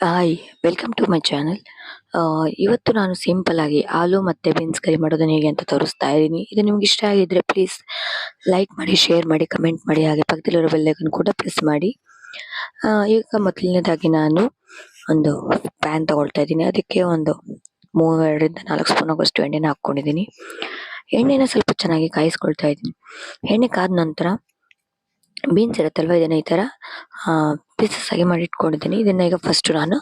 Hi welcome to my channel. ಇವತ್ತು ನಾನು simple ಆಗಿ ಆಲೂ ಮತ್ತೆ ಬೀನ್ಸ್ ಕರಿ ಮಾಡೋದನ್ನ ಹೇಗೆ ಅಂತ ತೋರಿಸ್ತಾ ಇದ್ದೀನಿ. ಇದು ನಿಮ್ಗೆ ಇಷ್ಟ ಆಗಿದ್ರೆ ಪ್ಲೀಸ್ ಲೈಕ್ ಮಾಡಿ, ಶೇರ್ ಮಾಡಿ, ಕಮೆಂಟ್ ಮಾಡಿ, ಹಾಗೆ ಪಕ್ಕದಲ್ಲಿರೋ ಬೆಲ್ ಐಕನ್ ಕೂಡ ಪ್ರೆಸ್ ಮಾಡಿ. ಈಗ ಮೊದಲನೇದಾಗಿ ನಾನು ಒಂದು ಪ್ಯಾನ್ ತಗೊಳ್ತಾ ಇದ್ದೀನಿ. ಅದಕ್ಕೆ ಒಂದು 3ರಿಂದ 4 ಸ್ಪೂನ್ ಆಗುವಷ್ಟು ಎಣ್ಣೆನ ಹಾಕ್ಕೊಂಡಿದ್ದೀನಿ. ಎಣ್ಣೆನ ಸ್ವಲ್ಪ ಚೆನ್ನಾಗಿ ಕಾಯಿಸ್ಕೊಳ್ತಾ ಇದ್ದೀನಿ. ಎಣ್ಣೆ ಕಾದ ನಂತರ ಬೀನ್ಸ್ ಇರುತ್ತಲ್ವ, ಇದನ್ನ ಈ ತರ ಪೀಸಸ್ ಆಗಿ ಮಾಡಿ ಇಟ್ಕೊಂಡಿದ್ದೀನಿ. ಇದನ್ನ ಈಗ ಫಸ್ಟ್ ನಾನು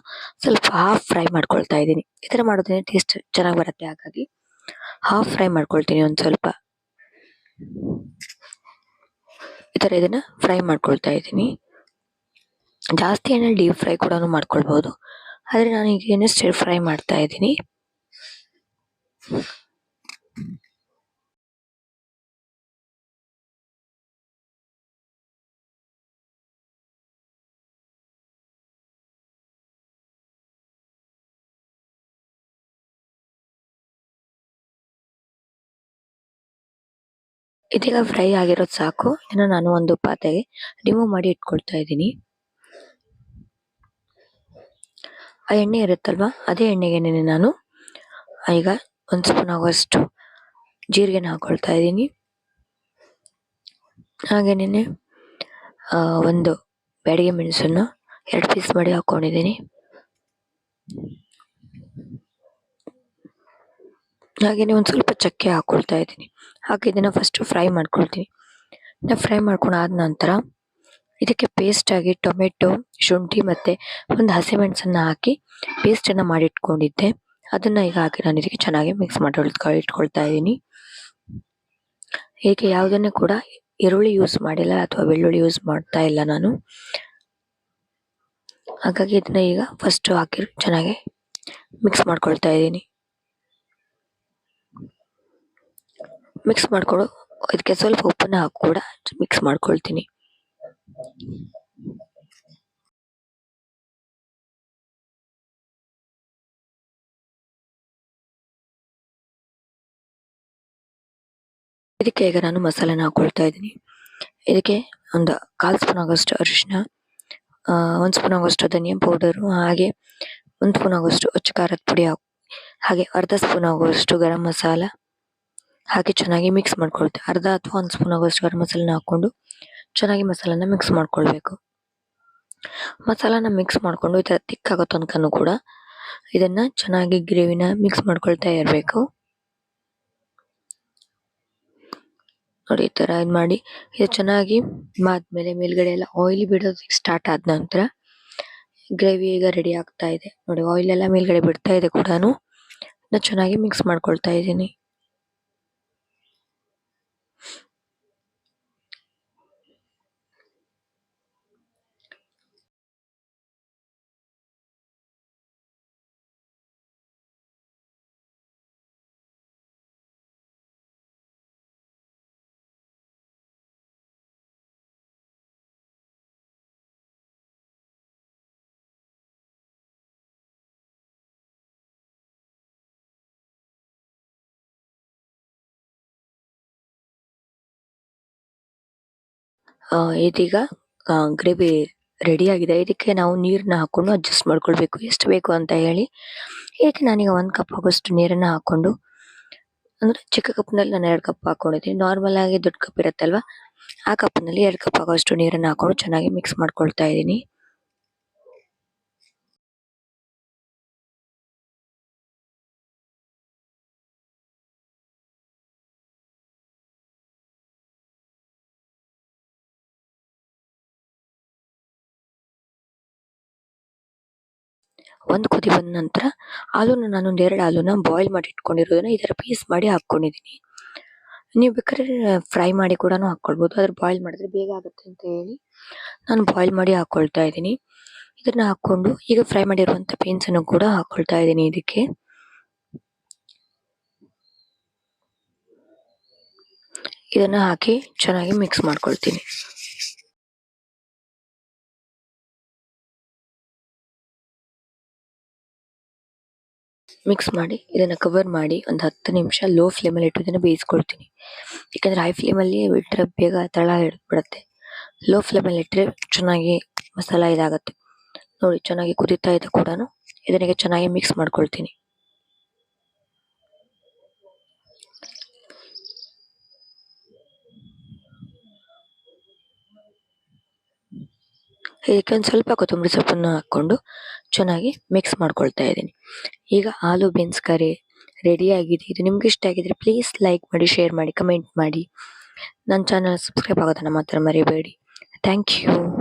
ಸ್ವಲ್ಪ ಹಾಫ್ ಫ್ರೈ ಮಾಡ್ಕೊಳ್ತಾ ಇದ್ದೀನಿ. ಈ ತರ ಮಾಡೋದ್ರಿಂದ ಟೇಸ್ಟ್ ಚೆನ್ನಾಗಿ ಬರುತ್ತೆ. ಹಾಗಾಗಿ ಹಾಫ್ ಫ್ರೈ ಮಾಡ್ಕೊಳ್ತೀನಿ. ಒಂದ್ ಸ್ವಲ್ಪ ಈ ತರ ಇದನ್ನ ಫ್ರೈ ಮಾಡ್ಕೊಳ್ತಾ ಇದ್ದೀನಿ. ಜಾಸ್ತಿ ಎಣ್ಣೆ ಡೀಪ್ ಫ್ರೈ ಕೂಡ ಮಾಡ್ಕೊಳ್ಬಹುದು, ಆದ್ರೆ ನಾನು ಈಗ ಸ್ಟಿರ್ ಫ್ರೈ ಮಾಡ್ತಾ ಇದ್ದೀನಿ. ಇದೀಗ ಫ್ರೈ ಆಗಿರೋದು ಸಾಕು. ಇದನ್ನ ನಾನು ಒಂದು ಪಾತ್ರೆಗೆ ರಿಮೂವ್ ಮಾಡಿ ಇಟ್ಕೊಳ್ತಾ ಇದ್ದೀನಿ. ಆ ಎಣ್ಣೆ ಇರುತ್ತಲ್ವಾ, ಅದೇ ಎಣ್ಣೆಗೆ ನಾನು ಈಗ 1 ಸ್ಪೂನ್ ಆಗುವಷ್ಟು ಜೀರಿಗೆನ ಹಾಕೊಳ್ತಾ ಇದ್ದೀನಿ. ಹಾಗೇನೆ ಒಂದು ಬ್ಯಾಡಗಿ ಮೆಣಸನ್ನು 2 ಪೀಸ್ ಮಾಡಿ ಹಾಕೊಂಡಿದ್ದೀನಿ. ಹಾಗೇನೆ ಒಂದ್ ಸ್ವಲ್ಪ ಚಕ್ಕೆ ಹಾಕೊಳ್ತಾ ಇದ್ದೀನಿ. ಹಾಗೆ ಇದನ್ನ ಫಸ್ಟ್ ಫ್ರೈ ಮಾಡ್ಕೊಳ್ತೀನಿ. ಫ್ರೈ ಮಾಡ್ಕೊಂಡಾದ ನಂತರ ಇದಕ್ಕೆ ಪೇಸ್ಟ್ ಆಗಿ ಟೊಮೆಟೊ, ಶುಂಠಿ ಮತ್ತೆ ಒಂದು ಹಸಿಮೆಣಸನ್ನ ಹಾಕಿ ಪೇಸ್ಟ್ ಅನ್ನ ಮಾಡಿ ಇಟ್ಕೊಂಡಿದ್ದೆ. ಅದನ್ನ ಈಗ ಹಾಕಿ ನಾನು ಇದಕ್ಕೆ ಚೆನ್ನಾಗಿ ಮಿಕ್ಸ್ ಮಾಡಿ ಇಟ್ಕೊಳ್ತಾ ಇದ್ದೀನಿ. ಇದಕ್ಕೆ ಯಾವುದನ್ನು ಕೂಡ ಈರುಳ್ಳಿ ಯೂಸ್ ಮಾಡಿಲ್ಲ ಅಥವಾ ಬೆಳ್ಳುಳ್ಳಿ ಯೂಸ್ ಮಾಡ್ತಾ ಇಲ್ಲ ನಾನು. ಹಾಗಾಗಿ ಇದನ್ನ ಈಗ ಫಸ್ಟ್ ಹಾಕಿ ಚೆನ್ನಾಗಿ ಮಿಕ್ಸ್ ಮಾಡ್ಕೊಳ್ತಾ ಇದ್ದೀನಿ. ಮಿಕ್ಸ್ ಮಾಡ್ಕೊಂಡು ಇದಕ್ಕೆ ಸ್ವಲ್ಪ ಉಪ್ಪನ್ನ ಹಾಕಿ ಕೂಡ ಮಿಕ್ಸ್ ಮಾಡ್ಕೊಳ್ತೀನಿ. ಇದಕ್ಕೆ ಈಗ ನಾನು ಮಸಾಲೆನ ಹಾಕೊಳ್ತಾ ಇದ್ದೀನಿ. ಇದಕ್ಕೆ ಒಂದು 1/4 ಸ್ಪೂನ್ ಆಗುವಷ್ಟು ಅರಿಶಿನ, 1 ಸ್ಪೂನ್ ಆಗುವಷ್ಟು ಧನಿಯಾ ಪೌಡರು, ಹಾಗೆ 1 ಸ್ಪೂನ್ ಆಗುವಷ್ಟು ಅಚ್ಚ ಖಾರದ ಪುಡಿ, ಹಾಗೆ ಅರ್ಧ ಸ್ಪೂನ್ ಆಗುವಷ್ಟು ಗರಂ ಮಸಾಲ ಹಾಕಿ ಚೆನ್ನಾಗಿ ಮಿಕ್ಸ್ ಮಾಡ್ಕೊಳ್ತೇವೆ. ಅರ್ಧ ಅಥವಾ 1 ಸ್ಪೂನ್ ಆಗುವಷ್ಟು ಗರಂ ಮಸಾಲನ ಹಾಕೊಂಡು ಚೆನ್ನಾಗಿ ಮಸಾಲಾನ ಮಿಕ್ಸ್ ಮಾಡ್ಕೊಳ್ಬೇಕು. ಮಸಾಲಾನ ಮಿಕ್ಸ್ ಮಾಡ್ಕೊಂಡು ಈ ತರ ತಿಕ್ಕಾಗೋ ತನಕನೂ ಕೂಡ ಇದನ್ನ ಚೆನ್ನಾಗಿ ಗ್ರೇವಿನ ಮಿಕ್ಸ್ ಮಾಡ್ಕೊಳ್ತಾ ಇರಬೇಕು. ನೋಡಿ, ಈ ತರ ಇದ್ ಮಾಡಿ ಇದು ಚೆನ್ನಾಗಿ ಆದ್ಮೇಲೆ ಮೇಲ್ಗಡೆ ಎಲ್ಲ ಆಯಿಲ್ ಬಿಡೋದಕ್ಕೆ ಸ್ಟಾರ್ಟ್ ಆದ ನಂತರ ಗ್ರೇವಿ ಈಗ ರೆಡಿ ಆಗ್ತಾ ಇದೆ. ನೋಡಿ, ಆಯಿಲ್ ಎಲ್ಲ ಮೇಲ್ಗಡೆ ಬಿಡ್ತಾ ಇದೆ ಕೂಡ. ಚೆನ್ನಾಗಿ ಮಿಕ್ಸ್ ಮಾಡ್ಕೊಳ್ತಾ ಇದ್ದೀನಿ. ಇದೀಗ ಗ್ರೇವಿ ರೆಡಿ ಆಗಿದೆ. ಇದಕ್ಕೆ ನಾವು ನೀರನ್ನ ಹಾಕೊಂಡು ಅಡ್ಜಸ್ಟ್ ಮಾಡ್ಕೊಳ್ಬೇಕು, ಎಷ್ಟು ಬೇಕು ಅಂತ ಹೇಳಿ. ಇದಕ್ಕೆ ನಾನೀಗ 1 ಕಪ್ ಆಗುವಷ್ಟು ನೀರನ್ನ ಹಾಕೊಂಡು, ಅಂದ್ರೆ ಚಿಕ್ಕ ಕಪ್ನಲ್ಲಿ ನಾನು 2 ಕಪ್ ಹಾಕೊಂಡಿದ್ದೀನಿ. ನಾರ್ಮಲ್ ಆಗಿ ದೊಡ್ಡ ಕಪ್ ಇರುತ್ತಲ್ವಾ, ಆ ಕಪ್ನಲ್ಲಿ 2 ಕಪ್ ಆಗುವಷ್ಟು ನೀರನ್ನ ಹಾಕೊಂಡು ಚೆನ್ನಾಗಿ ಮಿಕ್ಸ್ ಮಾಡ್ಕೊಳ್ತಾ ಇದ್ದೀನಿ. ಒಂದು ಕುದಿ ಬಂದ ನಂತರ ಆಲೂನ ನಾನು 2 ಆಲೂನ ಬಾಯ್ಲ್ ಮಾಡಿ ಇಟ್ಕೊಂಡಿರೋದನ್ನ ಈ ತರ ಪೀಸ್ ಮಾಡಿ ಹಾಕೊಂಡಿದ್ದೀನಿ. ನೀವು ಬೇಕಾದ್ರೆ ಫ್ರೈ ಮಾಡಿ ಕೂಡ ಹಾಕೊಳ್ಬಹುದು, ಆದ್ರೆ ಬಾಯ್ಲ್ ಮಾಡಿದ್ರೆ ಬೇಗ ಆಗುತ್ತೆ ಅಂತ ಹೇಳಿ ನಾನು ಬಾಯ್ಲ್ ಮಾಡಿ ಹಾಕೊಳ್ತಾ ಇದ್ದೀನಿ. ಇದನ್ನ ಹಾಕೊಂಡು ಈಗ ಫ್ರೈ ಮಾಡಿರುವಂತ ಬೀನ್ಸ್ ಅನ್ನು ಕೂಡ ಹಾಕೊಳ್ತಾ ಇದ್ದೀನಿ. ಇದಕ್ಕೆ ಇದನ್ನ ಹಾಕಿ ಚೆನ್ನಾಗಿ ಮಿಕ್ಸ್ ಮಾಡ್ಕೊಳ್ತೀನಿ. ಮಿಕ್ಸ್ ಮಾಡಿ ಇದನ್ನ ಕವರ್ ಮಾಡಿ ಒಂದು 10 ನಿಮಿಷ ಲೋ ಫ್ಲೇಮಲ್ಲಿ ಇಟ್ಟು ಇದನ್ನ ಬೇಯಿಸ್ಕೊಳ್ತೀನಿ. ಯಾಕಂದ್ರೆ ಹೈ ಫ್ಲೇಮಲ್ಲಿ ಇಟ್ಟರೆ ಬೇಗ ತಳ ಹಿಡಿದ್ಬಿಡುತ್ತೆ. ಲೋ ಫ್ಲೇಮಲ್ಲಿ ಇಟ್ಟರೆ ಚೆನ್ನಾಗಿ ಮಸಾಲ ಇದಾಗುತ್ತೆ. ನೋಡಿ ಚೆನ್ನಾಗಿ ಕುದೀತಾ ಇದೆ ಕೂಡ. ಇದನ್ನಿಗೆ ಚೆನ್ನಾಗಿ ಮಿಕ್ಸ್ ಮಾಡ್ಕೊಳ್ತೀನಿ. ಇದಕ್ಕೆ ಒಂದು ಸ್ವಲ್ಪ ಕೊತ್ತಂಬರಿ ಸೊಪ್ಪನ್ನು ಹಾಕ್ಕೊಂಡು ಚೆನ್ನಾಗಿ ಮಿಕ್ಸ್ ಮಾಡ್ಕೊಳ್ತಾ ಇದ್ದೀನಿ. ಈಗ ಆಲೂ ಬೀನ್ಸ್ ಕರಿ ರೆಡಿ ಆಗಿದೆ. ಇದು ನಿಮ್ಗೆ ಇಷ್ಟ ಆಗಿದ್ರೆ ಪ್ಲೀಸ್ ಲೈಕ್ ಮಾಡಿ, ಶೇರ್ ಮಾಡಿ, ಕಮೆಂಟ್ ಮಾಡಿ. ನನ್ನ ಚಾನಲ್ ಸಬ್ಸ್ಕ್ರೈಬ್ ಆಗೋದನ್ನ ಮಾತ್ರ ಮರಿಬೇಡಿ. Thank you.